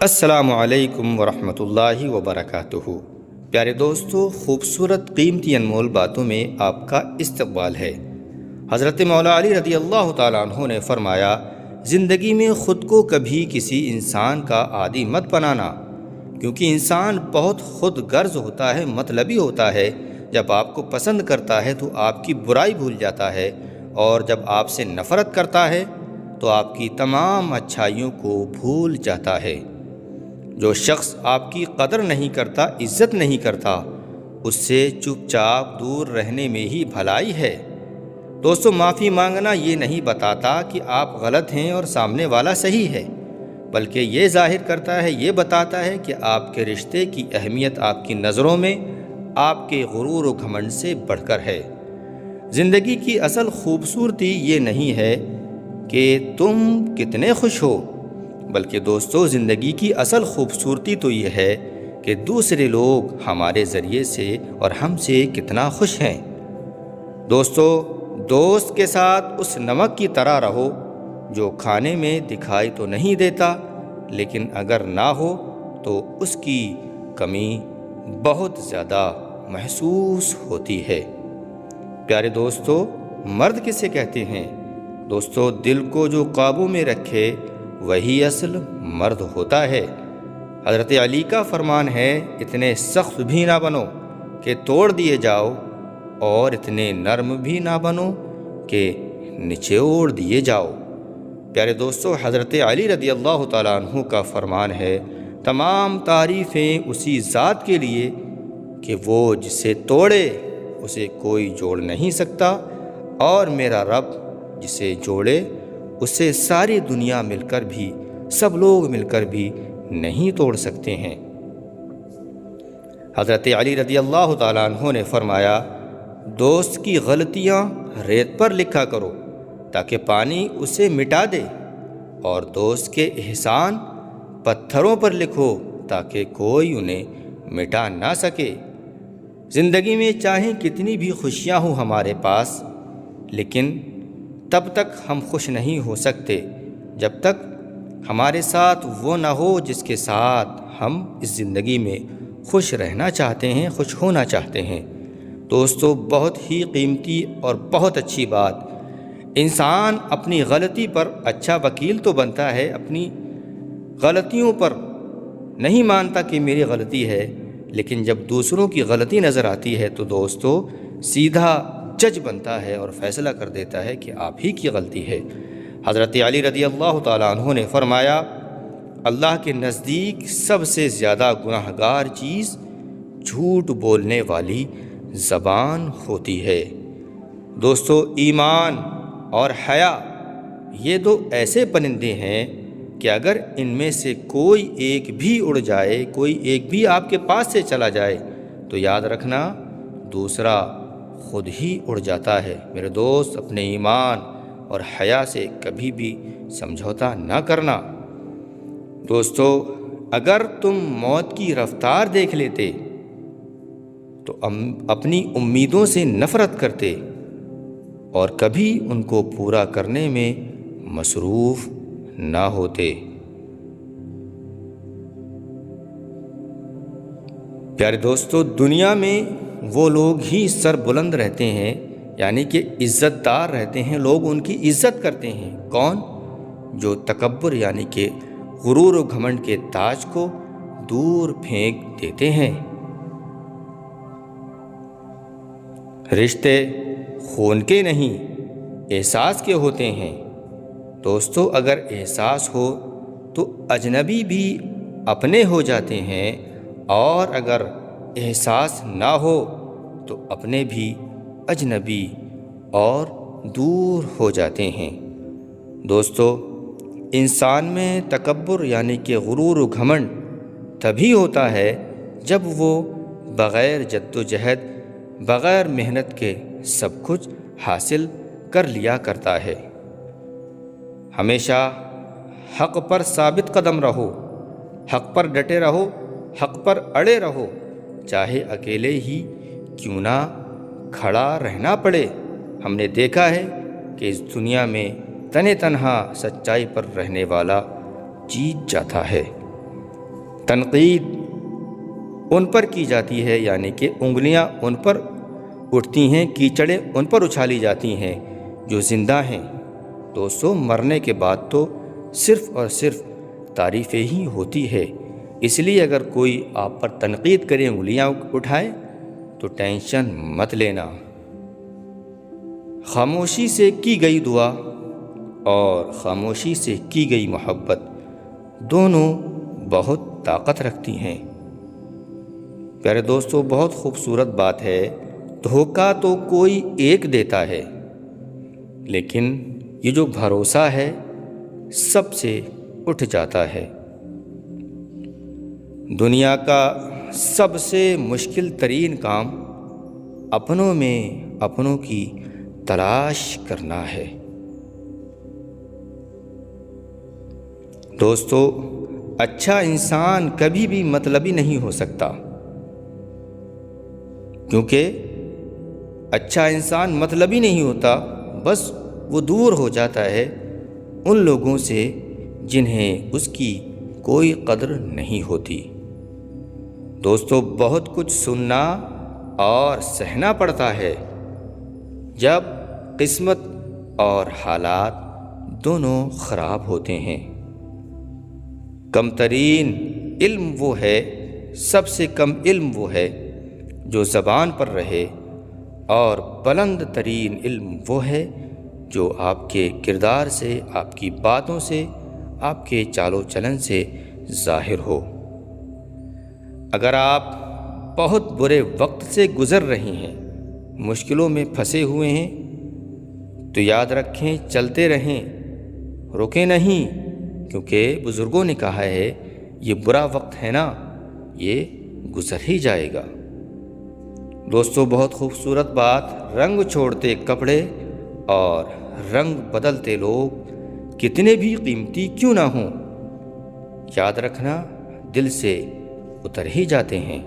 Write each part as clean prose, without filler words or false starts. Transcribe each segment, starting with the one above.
السلام علیکم ورحمۃ اللہ وبرکاتہ۔ پیارے دوستو، خوبصورت قیمتی انمول باتوں میں آپ کا استقبال ہے۔ حضرت مولا علی رضی اللہ تعالیٰ عنہ نے فرمایا، زندگی میں خود کو کبھی کسی انسان کا عادی مت بنانا، کیونکہ انسان بہت خود غرض ہوتا ہے، مطلبی ہوتا ہے۔ جب آپ کو پسند کرتا ہے تو آپ کی برائی بھول جاتا ہے، اور جب آپ سے نفرت کرتا ہے تو آپ کی تمام اچھائیوں کو بھول جاتا ہے۔ جو شخص آپ کی قدر نہیں کرتا، عزت نہیں کرتا، اس سے چپ چاپ دور رہنے میں ہی بھلائی ہے۔ دوستو، معافی مانگنا یہ نہیں بتاتا کہ آپ غلط ہیں اور سامنے والا صحیح ہے، بلکہ یہ ظاہر کرتا ہے، یہ بتاتا ہے کہ آپ کے رشتے کی اہمیت آپ کی نظروں میں آپ کے غرور و گھمنڈ سے بڑھ کر ہے۔ زندگی کی اصل خوبصورتی یہ نہیں ہے کہ تم کتنے خوش ہو، بلکہ دوستو، زندگی کی اصل خوبصورتی تو یہ ہے کہ دوسرے لوگ ہمارے ذریعے سے اور ہم سے کتنا خوش ہیں۔ دوستو، دوست کے ساتھ اس نمک کی طرح رہو جو کھانے میں دکھائی تو نہیں دیتا، لیکن اگر نہ ہو تو اس کی کمی بہت زیادہ محسوس ہوتی ہے۔ پیارے دوستو، مرد کسے کہتے ہیں؟ دوستو، دل کو جو قابو میں رکھے وہی اصل مرد ہوتا ہے۔ حضرت علی کا فرمان ہے، اتنے سخت بھی نہ بنو کہ توڑ دیے جاؤ، اور اتنے نرم بھی نہ بنو کہ نچوڑ دیے جاؤ۔ پیارے دوستو، حضرت علی رضی اللہ تعالیٰ عنہ کا فرمان ہے، تمام تعریفیں اسی ذات کے لیے کہ وہ جسے توڑے اسے کوئی جوڑ نہیں سکتا، اور میرا رب جسے جوڑے اسے ساری دنیا مل کر بھی، سب لوگ مل کر بھی نہیں توڑ سکتے ہیں۔ حضرت علی رضی اللہ تعالیٰ عنہ نے فرمایا، دوست کی غلطیاں ریت پر لکھا کرو تاکہ پانی اسے مٹا دے، اور دوست کے احسان پتھروں پر لکھو تاکہ کوئی انہیں مٹا نہ سکے۔ زندگی میں چاہے کتنی بھی خوشیاں ہوں ہمارے پاس، لیکن تب تک ہم خوش نہیں ہو سکتے جب تک ہمارے ساتھ وہ نہ ہو جس کے ساتھ ہم اس زندگی میں خوش رہنا چاہتے ہیں، خوش ہونا چاہتے ہیں۔ دوستو، بہت ہی قیمتی اور بہت اچھی بات، انسان اپنی غلطی پر اچھا وکیل تو بنتا ہے، اپنی غلطیوں پر نہیں مانتا کہ میری غلطی ہے، لیکن جب دوسروں کی غلطی نظر آتی ہے تو دوستو سیدھا جج بنتا ہے اور فیصلہ کر دیتا ہے کہ آپ ہی کی غلطی ہے۔ حضرت علی رضی اللہ تعالیٰ عنہ نے فرمایا، اللہ کے نزدیک سب سے زیادہ گناہگار چیز جھوٹ بولنے والی زبان ہوتی ہے۔ دوستو، ایمان اور حیا یہ دو ایسے پرندے ہیں کہ اگر ان میں سے کوئی ایک بھی اڑ جائے، کوئی ایک بھی آپ کے پاس سے چلا جائے تو یاد رکھنا دوسرا خود ہی اڑ جاتا ہے۔ میرے دوست، اپنے ایمان اور حیا سے کبھی بھی سمجھوتا نہ کرنا۔ دوستو، اگر تم موت کی رفتار دیکھ لیتے تو اپنی امیدوں سے نفرت کرتے اور کبھی ان کو پورا کرنے میں مصروف نہ ہوتے۔ پیارے دوستو، دنیا میں وہ لوگ ہی سر بلند رہتے ہیں، یعنی کہ عزت دار رہتے ہیں، لوگ ان کی عزت کرتے ہیں۔ کون؟ جو تکبر یعنی کہ غرور و گھمنڈ کے تاج کو دور پھینک دیتے ہیں۔ رشتے خون کے نہیں، احساس کے ہوتے ہیں۔ دوستو، اگر احساس ہو تو اجنبی بھی اپنے ہو جاتے ہیں، اور اگر احساس نہ ہو تو اپنے بھی اجنبی اور دور ہو جاتے ہیں۔ دوستو، انسان میں تکبر یعنی کہ غرور و گھمنڈ تبھی ہوتا ہے جب وہ بغیر جد و جہد، بغیر محنت کے سب کچھ حاصل کر لیا کرتا ہے۔ ہمیشہ حق پر ثابت قدم رہو، حق پر ڈٹے رہو، حق پر اڑے رہو، چاہے اکیلے ہی کیوں نہ کھڑا رہنا پڑے۔ ہم نے دیکھا ہے کہ اس دنیا میں تنہا سچائی پر رہنے والا جیت جاتا ہے۔ تنقید ان پر کی جاتی ہے، یعنی کہ انگلیاں ان پر اٹھتی ہیں، کیچڑیں ان پر اچھالی جاتی ہیں جو زندہ ہیں۔ دوستو، مرنے کے بعد تو صرف اور صرف تعریفیں ہی ہوتی ہے، اس لیے اگر کوئی آپ پر تنقید کرے، انگلیاں اٹھائے تو ٹینشن مت لینا۔ خاموشی سے کی گئی دعا اور خاموشی سے کی گئی محبت دونوں بہت طاقت رکھتی ہیں۔ پیارے دوستو، بہت خوبصورت بات ہے، دھوکہ تو کوئی ایک دیتا ہے، لیکن یہ جو بھروسہ ہے سب سے اٹھ جاتا ہے۔ دنیا کا سب سے مشکل ترین کام اپنوں میں اپنوں کی تلاش کرنا ہے۔ دوستو، اچھا انسان کبھی بھی مطلبی نہیں ہو سکتا، کیونکہ اچھا انسان مطلبی نہیں ہوتا، بس وہ دور ہو جاتا ہے ان لوگوں سے جنہیں اس کی کوئی قدر نہیں ہوتی۔ دوستو، بہت کچھ سننا اور سہنا پڑتا ہے جب قسمت اور حالات دونوں خراب ہوتے ہیں۔ کم ترین علم وہ ہے، سب سے کم علم وہ ہے جو زبان پر رہے، اور بلند ترین علم وہ ہے جو آپ کے کردار سے، آپ کی باتوں سے، آپ کے چال و چلن سے ظاہر ہو۔ اگر آپ بہت برے وقت سے گزر رہے ہیں، مشکلوں میں پھنسے ہوئے ہیں، تو یاد رکھیں، چلتے رہیں، رکیں نہیں، کیونکہ بزرگوں نے کہا ہے یہ برا وقت ہے نا، یہ گزر ہی جائے گا۔ دوستو، بہت خوبصورت بات، رنگ چھوڑتے کپڑے اور رنگ بدلتے لوگ کتنے بھی قیمتی کیوں نہ ہوں، یاد رکھنا دل سے اتر ہی جاتے ہیں۔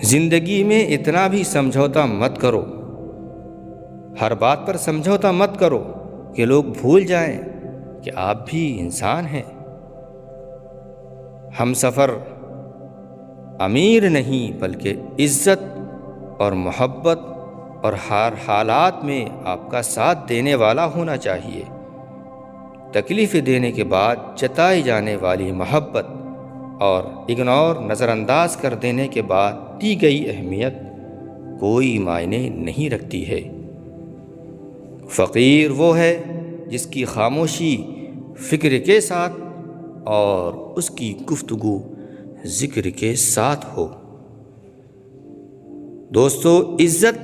زندگی میں اتنا بھی سمجھوتا مت کرو، ہر بات پر سمجھوتا مت کرو کہ لوگ بھول جائیں کہ آپ بھی انسان ہیں۔ ہم سفر امیر نہیں بلکہ عزت اور محبت اور ہر حالات میں آپ کا ساتھ دینے والا ہونا چاہیے۔ تکلیف دینے کے بعد جتائی جانے والی محبت اور اگنور، نظر انداز کر دینے کے بعد دی گئی اہمیت کوئی معنی نہیں رکھتی ہے۔ فقیر وہ ہے جس کی خاموشی فکر کے ساتھ اور اس کی گفتگو ذکر کے ساتھ ہو۔ دوستو، عزت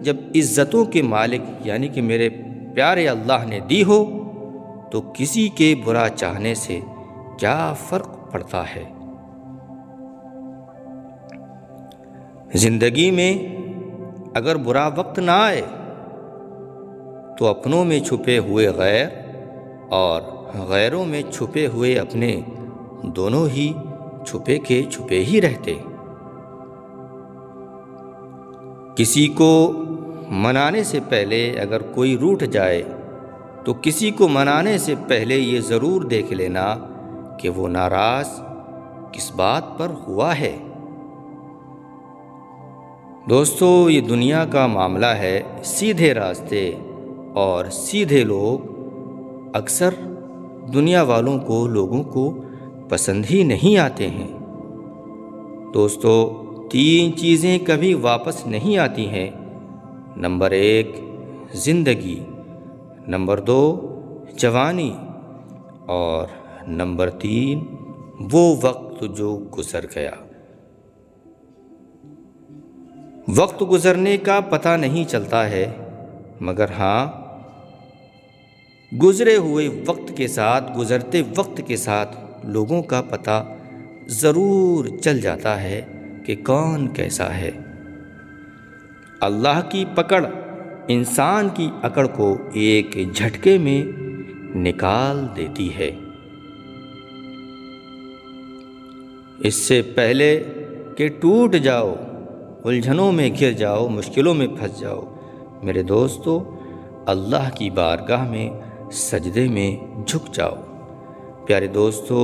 جب عزتوں کے مالک یعنی کہ میرے پیارے اللہ نے دی ہو تو کسی کے برا چاہنے سے کیا فرق پڑتا ہے۔ زندگی میں اگر برا وقت نہ آئے تو اپنوں میں چھپے ہوئے غیر اور غیروں میں چھپے ہوئے اپنے دونوں ہی چھپے کے چھپے ہی رہتے۔ کسی کو منانے سے پہلے اگر کوئی روٹھ جائے تو کسی کو منانے سے پہلے یہ ضرور دیکھ لینا کہ وہ ناراض کس بات پر ہوا ہے۔ دوستو، یہ دنیا کا معاملہ ہے، سیدھے راستے اور سیدھے لوگ اکثر دنیا والوں کو، لوگوں کو پسند ہی نہیں آتے ہیں۔ دوستو، 3 چیزیں کبھی واپس نہیں آتی ہیں۔ نمبر 1 زندگی، نمبر 2 جوانی، اور نمبر 3 وہ وقت جو گزر گیا۔ وقت گزرنے کا پتہ نہیں چلتا ہے، مگر ہاں گزرے ہوئے وقت کے ساتھ، گزرتے وقت کے ساتھ لوگوں کا پتہ ضرور چل جاتا ہے کہ کون کیسا ہے۔ اللہ کی پکڑ انسان کی اکڑ کو ایک جھٹکے میں نکال دیتی ہے۔ اس سے پہلے کہ ٹوٹ جاؤ، الجھنوں میں گر جاؤ، مشکلوں میں پھنس جاؤ، میرے دوستو، اللہ کی بارگاہ میں سجدے میں جھک جاؤ۔ پیارے دوستو،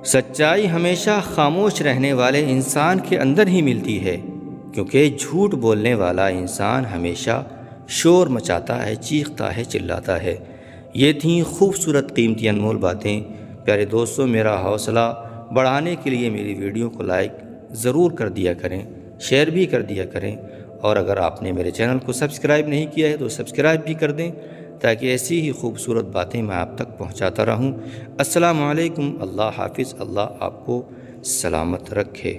سچائی ہمیشہ خاموش رہنے والے انسان کے اندر ہی ملتی ہے، کیونکہ جھوٹ بولنے والا انسان ہمیشہ شور مچاتا ہے، چیختا ہے، چلاتا ہے۔ یہ تھیں خوبصورت قیمتی انمول باتیں۔ پیارے دوستو، میرا حوصلہ بڑھانے کے لیے میری ویڈیو کو لائک ضرور کر دیا کریں، شیئر بھی کر دیا کریں، اور اگر آپ نے میرے چینل کو سبسکرائب نہیں کیا ہے تو سبسکرائب بھی کر دیں، تاکہ ایسی ہی خوبصورت باتیں میں آپ تک پہنچاتا رہوں۔ السلام علیکم، اللہ حافظ، اللہ آپ کو سلامت رکھے۔